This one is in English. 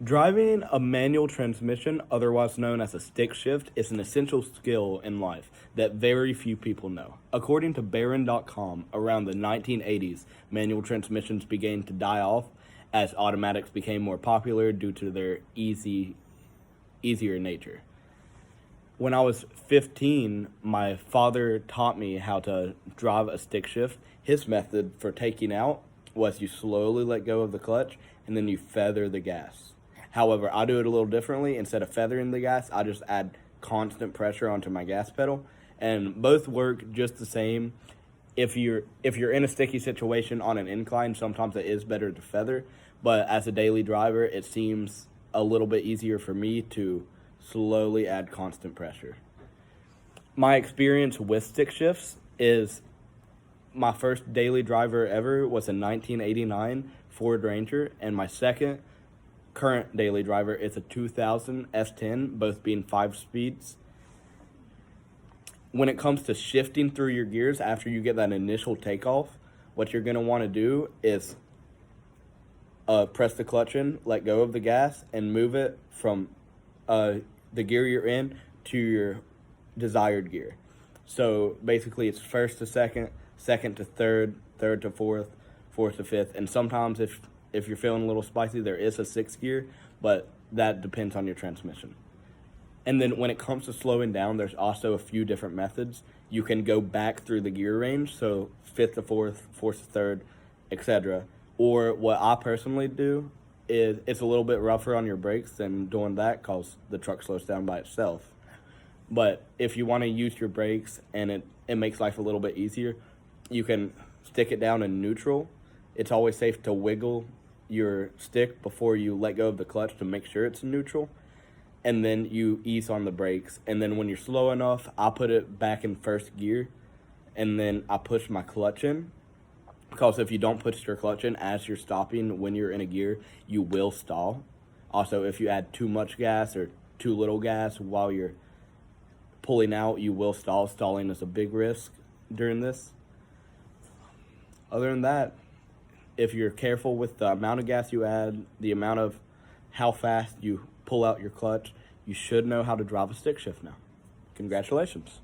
Driving a manual transmission, otherwise known as a stick shift, is an essential skill in life that very few people know. According to Barron.com, around the 1980s, manual transmissions began to die off as automatics became more popular due to their easier nature. When I was 15, my father taught me how to drive a stick shift. His method for taking out was you slowly let go of the clutch and then you feather the gas. However, I do it a little differently. Instead of feathering the gas, I just add constant pressure onto my gas pedal, and both work just the same. If you're in a sticky situation on an incline, sometimes it is better to feather, but as a daily driver, it seems a little bit easier for me to slowly add constant pressure. My experience with stick shifts is my first daily driver ever was a 1989 Ford Ranger, and my second current daily driver is a 2000 S10, both being 5 speeds. When it comes to shifting through your gears after you get that initial takeoff, what you're going to want to do is press the clutch in, let go of the gas, and move it from the gear you're in to your desired gear. So basically it's first to second, second to third, third to fourth, fourth to fifth, and sometimes if you're feeling a little spicy, there is a sixth gear, but that depends on your transmission. And then when it comes to slowing down, there's also a few different methods. You can go back through the gear range, so fifth to fourth, fourth to third, etc. Or what I personally do is it's a little bit rougher on your brakes than doing that because the truck slows down by itself. But if you want to use your brakes and it makes life a little bit easier, you can stick it down in neutral. It's always safe to wiggle your stick before you let go of the clutch to make sure it's in neutral. And then you ease on the brakes. And then when you're slow enough, I put it back in first gear. And then I push my clutch in. Because if you don't push your clutch in as you're stopping when you're in a gear, you will stall. Also, if you add too much gas or too little gas while you're pulling out, you will stall. Stalling is a big risk during this. Other than that, if you're careful with the amount of gas you add, the amount of how fast you pull out your clutch, you should know how to drive a stick shift now. Congratulations.